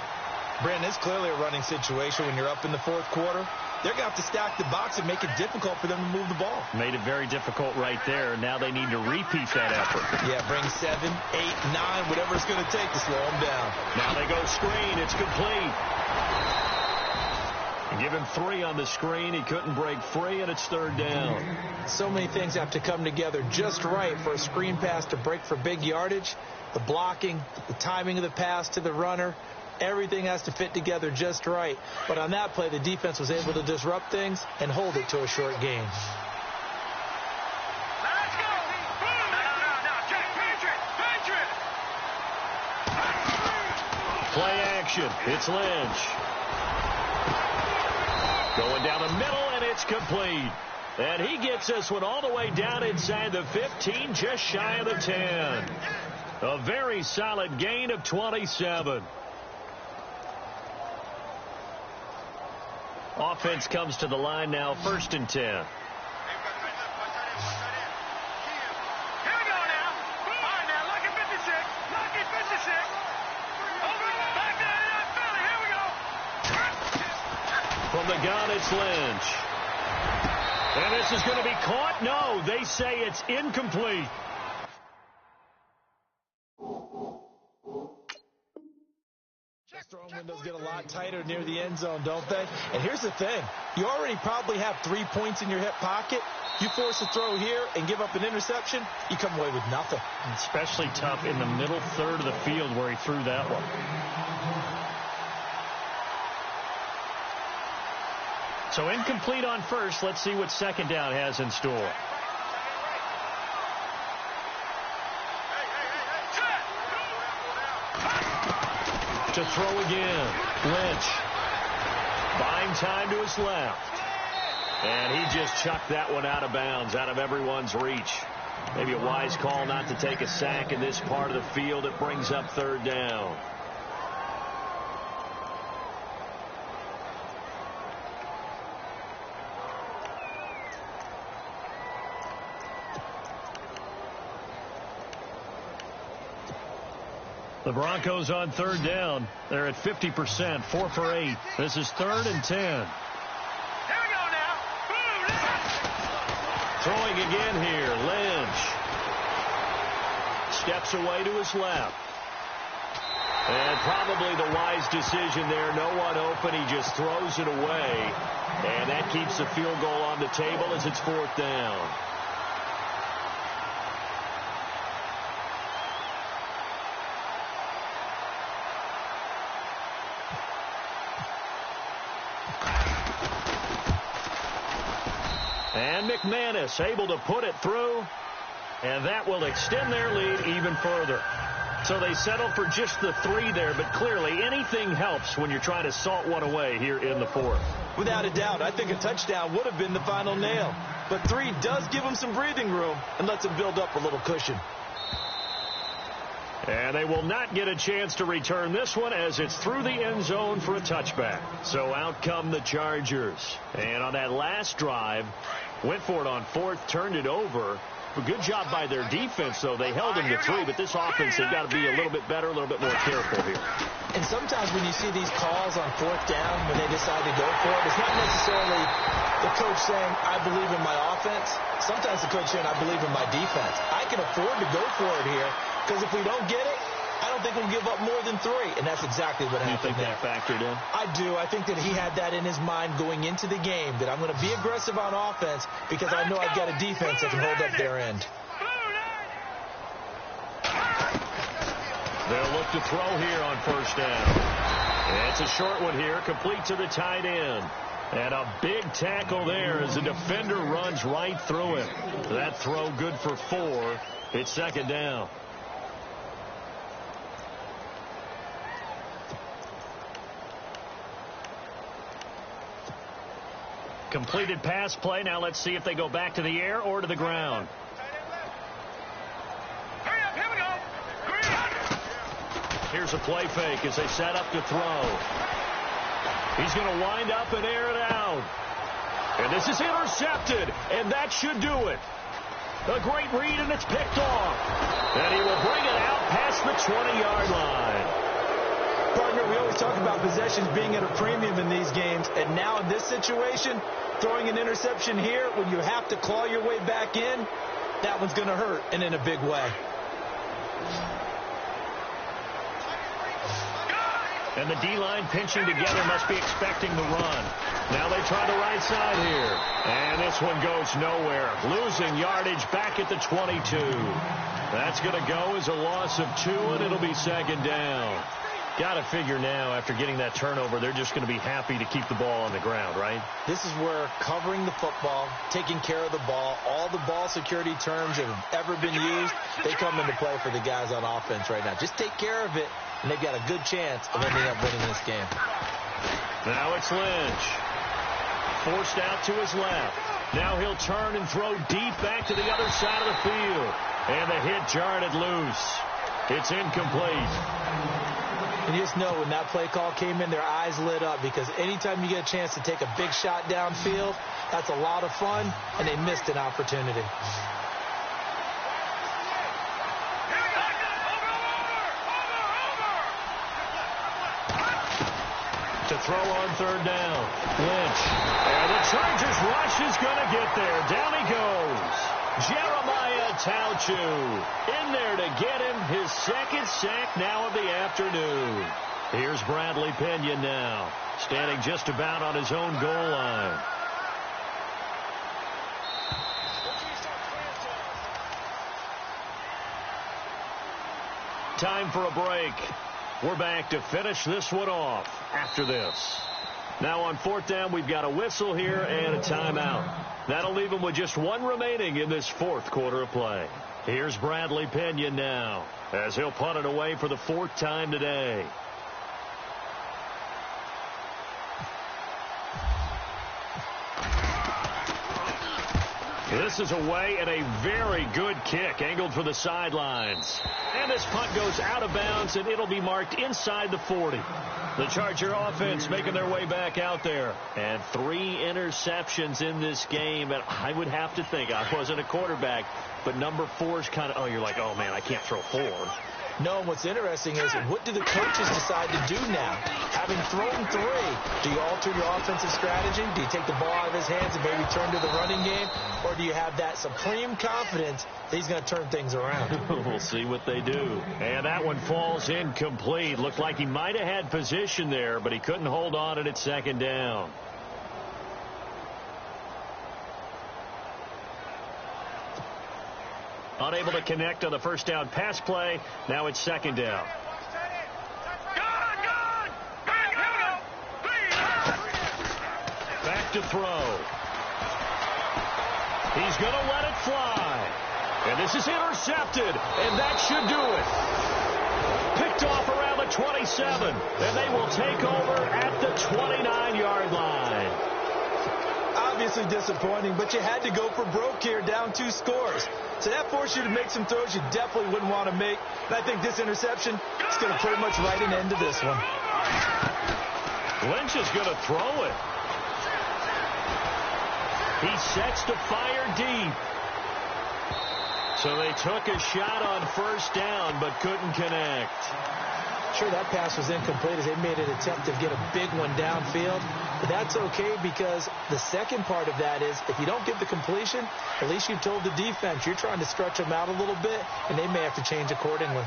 Brandon, it's clearly a running situation when you're up in the 4th quarter. They're going to have to stack the box and make it difficult for them to move the ball. Made it very difficult right there. Now they need to repeat that effort. Yeah, bring 7, 8, 9, whatever it's going to take to slow them down. Now they go screen. It's complete. Give him 3 on the screen. He couldn't break free, and it's 3rd down. So many things have to come together just right for a screen pass to break for big yardage. The blocking, the timing of the pass to the runner, everything has to fit together just right. But on that play, the defense was able to disrupt things and hold it to a short gain. Let's go! No, Patriot! Play action. It's Lynch. Going down the middle, and it's complete. And he gets this one all the way down inside the 15, just shy of the 10. A very solid gain of 27. Offense comes to the line now, 1st and 10. Here we go now. All right, now, lucky 56. Lucky 56. Over, back there, Philly. Here we go. From the gun, it's Lynch. And this is going to be caught. No, they say it's incomplete. Throwing windows get a lot tighter near the end zone, don't they? And here's the thing. You already probably have 3 points in your hip pocket. You force a throw here and give up an interception, you come away with nothing. Especially tough in the middle third of the field where he threw that one. So incomplete on 1st. Let's see what 2nd down has in store. To throw again. Lynch. Buying time to his left. And he just chucked that one out of bounds, out of everyone's reach. Maybe a wise call not to take a sack in this part of the field. It brings up 3rd down. The Broncos on 3rd down. They're at 50%, 4 for 8. This is 3rd and 10. Here we go now. Boom, throwing again here. Lynch. Steps away to his left. And probably the wise decision there. No one open. He just throws it away. And that keeps the field goal on the table as it's 4th down. And McManus able to put it through, and that will extend their lead even further. So they settle for just the 3 there, but clearly anything helps when you're trying to salt one away here in the 4th. Without a doubt, I think a touchdown would have been the final nail. But 3 does give them some breathing room and lets them build up a little cushion. And they will not get a chance to return this one as it's through the end zone for a touchback. So out come the Chargers. And on that last drive, went for it on 4th, turned it over. A good job by their defense, though. They held them to 3, but this offense, they've got to be a little bit better, a little bit more careful here. And sometimes when you see these calls on 4th down, when they decide to go for it, it's not necessarily the coach saying, I believe in my offense. Sometimes the coach saying, I believe in my defense. I can afford to go for it here, because if we don't get it, I don't think we'll give up more than 3. And that's exactly what happened there. You think that factored in? I do. I think that he had that in his mind going into the game, that I'm going to be aggressive on offense because I know I've got a defense that can hold up their end. They'll look to throw here on first down. And it's a short one here, complete to the tight end. And a big tackle there as the defender runs right through it. That throw good for 4. It's second down. Completed pass play. Now let's see if they go back to the air or to the ground. Hurry up, here we go. Here's a play fake as they set up to throw. He's going to wind up and air it out. And this is intercepted, and that should do it. A great read, and it's picked off. And he will bring it out past the 20-yard line. Partner, we always talk about possessions being at a premium in these games, and now in this situation, throwing an interception here when you have to claw your way back in, that one's going to hurt, and in a big way. And the D-line pinching together must be expecting the run. Now they try the right side here. And this one goes nowhere. Losing yardage back at the 22. That's going to go as a loss of 2, and it'll be second down. Got to figure now, after getting that turnover, they're just going to be happy to keep the ball on the ground, right? This is where covering the football, taking care of the ball, all the ball security terms that have ever been used, they come into play for the guys on offense right now. Just take care of it, and they've got a good chance of ending up winning this game. Now it's Lynch. Forced out to his left. Now he'll turn and throw deep back to the other side of the field. And the hit jarred it loose. It's incomplete. And you just know when that play call came in, their eyes lit up, because anytime you get a chance to take a big shot downfield, that's a lot of fun, and they missed an opportunity. To throw on third down. Lynch. And the Chargers rush is going to get there. Down he goes. Jeremiah Tauchu in there to get him his second sack now of the afternoon. Here's Bradley Pinion now, standing just about on his own goal line. Time for a break. We're back to finish this one off after this. Now on fourth down, we've got a whistle here and a timeout. That'll leave them with just one remaining in this fourth quarter of play. Here's Bradley Pinion now, as he'll punt it away for the 4th time today. This is away, and a very good kick angled for the sidelines. And this punt goes out of bounds, and it'll be marked inside the 40. The Charger offense making their way back out there. And 3 interceptions in this game. And I would have to think, I wasn't a quarterback, but number 4 is kind of, oh, you're like, oh, man, I can't throw 4. No, and what's interesting is, what do the coaches decide to do now? Having thrown 3, do you alter your offensive strategy? Do you take the ball out of his hands and maybe turn to the running game? Or do you have that supreme confidence that he's going to turn things around? We'll see what they do. And that one falls incomplete. Looked like he might have had position there, but he couldn't hold on at second down. Unable to connect on the first down pass play. Now it's second down. Back to throw. He's going to let it fly. And this is intercepted. And that should do it. Picked off around the 27. And they will take over at the 29-yard line. Obviously disappointing, but you had to go for broke here, down 2 scores. So that forced you to make some throws you definitely wouldn't want to make. And I think this interception is going to pretty much write an end to this one. Lynch is going to throw it. He sets to fire deep. So they took a shot on first down, but couldn't connect. Sure, that pass was incomplete as they made an attempt to get a big one downfield. But that's okay, because the second part of that is, if you don't get the completion, at least you've told the defense you're trying to stretch them out a little bit, and they may have to change accordingly.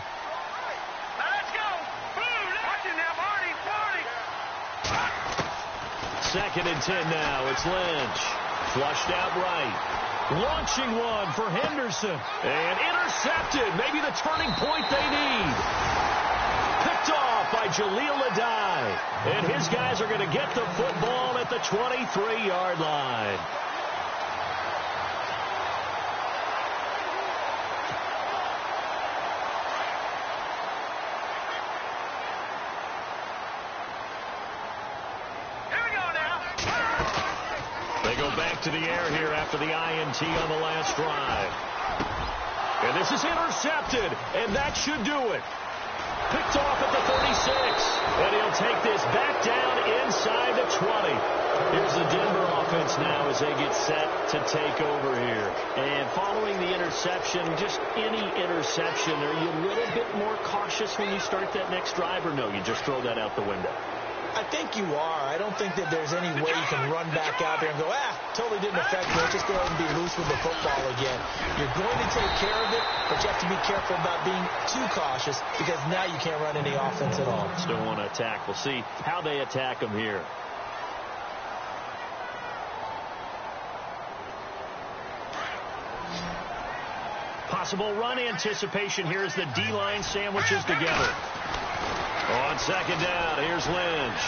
Let's go. Watching now, Marty. 2nd and 10 now. It's Lynch. Flushed out right. Launching one for Henderson. And intercepted. Maybe the turning point they need. Jaleel Adai. And his guys are going to get the football at the 23-yard line. They go back to the air here after the INT on the last drive. And this is intercepted, and that should do it. Picked off at the 36, and he'll take this back down inside the 20. Here's the Denver offense now as they get set to take over here. And following the interception, just any interception, are you a little bit more cautious when you start that next drive, or no, you just throw that out the window? I think you are. I don't think that there's any way you can run back out there and go, totally didn't affect me. Let's just go ahead and be loose with the football again. You're going to take care of it, but you have to be careful about being too cautious because now you can't run any offense at all. Still want to attack. We'll see how they attack them here. Possible run anticipation here as the D-line sandwiches together. On second down, here's Lynch.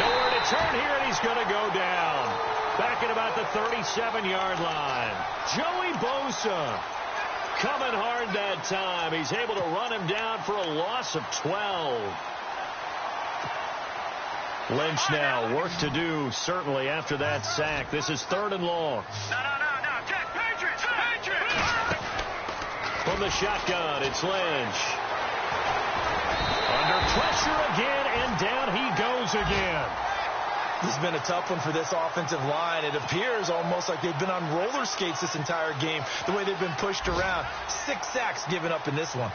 Nowhere to turn here, and he's going to go down. Back at about the 37-yard line. Joey Bosa coming hard that time. He's able to run him down for a loss of 12. Lynch now, work to do, certainly, after that sack. This is 3rd and long. No. Check. Patriots. From the shotgun, it's Lynch. Under pressure again, and down he goes again. This has been a tough one for this offensive line. It appears almost like they've been on roller skates this entire game, the way they've been pushed around. 6 sacks given up in this one.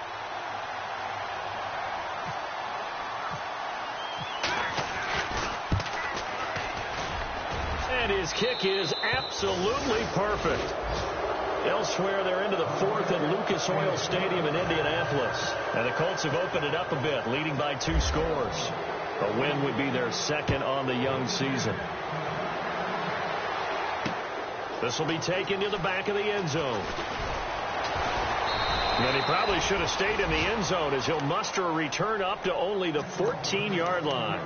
And his kick is absolutely perfect. Elsewhere, they're into the 4th at Lucas Oil Stadium in Indianapolis. And the Colts have opened it up a bit, leading by 2 scores. A win would be their 2nd on the young season. This will be taken to the back of the end zone. And he probably should have stayed in the end zone as he'll muster a return up to only the 14-yard line.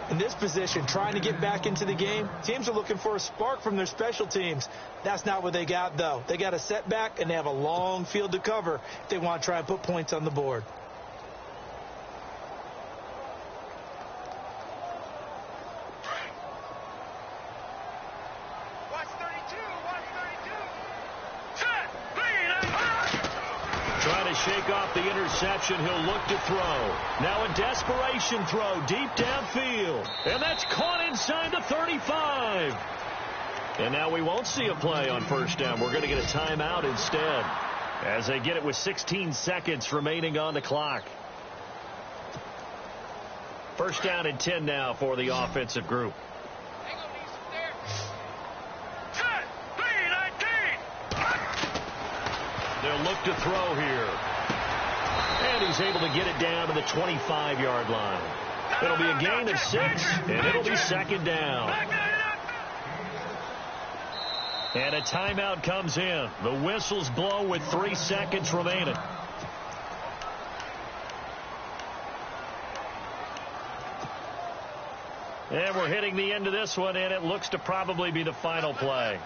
In this position, trying to get back into the game, teams are looking for a spark from their special teams. That's not what they got, though. They got a setback, and they have a long field to cover if they want to try and put points on the board. Watch 32. Trying to shake off the interception. He'll look to throw. Now a desperation throw deep downfield. And that's caught inside the 35. And now we won't see a play on 1st down. We're going to get a timeout instead as they get it with 16 seconds remaining on the clock. 1st down and 10 now for the offensive group. They'll look to throw here. And he's able to get it down to the 25-yard line. It'll be a gain of 6, and it'll be 2nd down. And a timeout comes in. The whistles blow with 3 seconds remaining. And we're hitting the end of this one, and it looks to probably be the final play.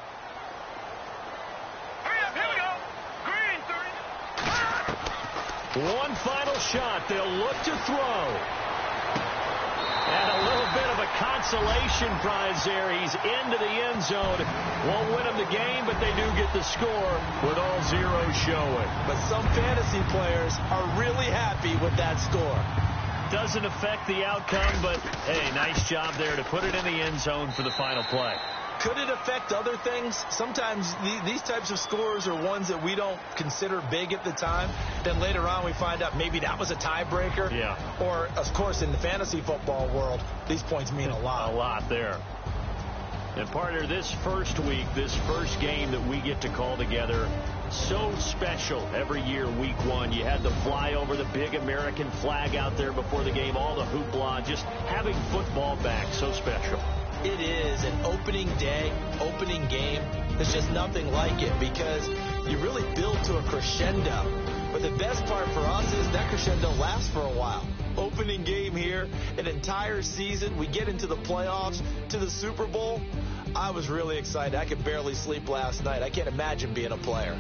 One final shot. They'll look to throw. And a little bit of a consolation prize there. He's into the end zone. Won't win them the game, but they do get the score with all zeros showing. But some fantasy players are really happy with that score. Doesn't affect the outcome, but, hey, nice job there to put it in the end zone for the final play. Could it affect other things? Sometimes these types of scores are ones that we don't consider big at the time. Then later on we find out maybe that was a tiebreaker. Yeah. Or, of course, in the fantasy football world, these points mean a lot. A lot there. And, partner, this first week, this first game that we get to call together, so special every year, week 1. You had the flyover, the big American flag out there before the game, all the hoopla, just having football back, so special. It is an opening day, opening game. There's just nothing like it because you really build to a crescendo. But the best part for us is that crescendo lasts for a while. Opening winning game here, an entire season. We get into the playoffs, to the Super Bowl. I was really excited. I could barely sleep last night. I can't imagine being a player.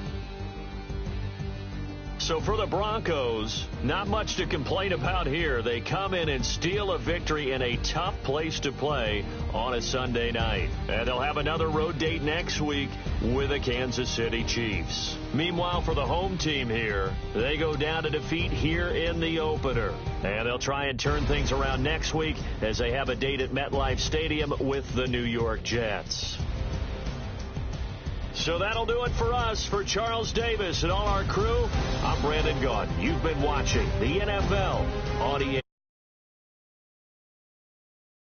So for the Broncos, not much to complain about here. They come in and steal a victory in a tough place to play on a Sunday night. And they'll have another road date next week with the Kansas City Chiefs. Meanwhile, for the home team here, they go down to defeat here in the opener. And they'll try and turn things around next week as they have a date at MetLife Stadium with the New York Jets. So that'll do it for us. For Charles Davis and all our crew, I'm Brandon Gaudin. You've been watching the NFL on EA.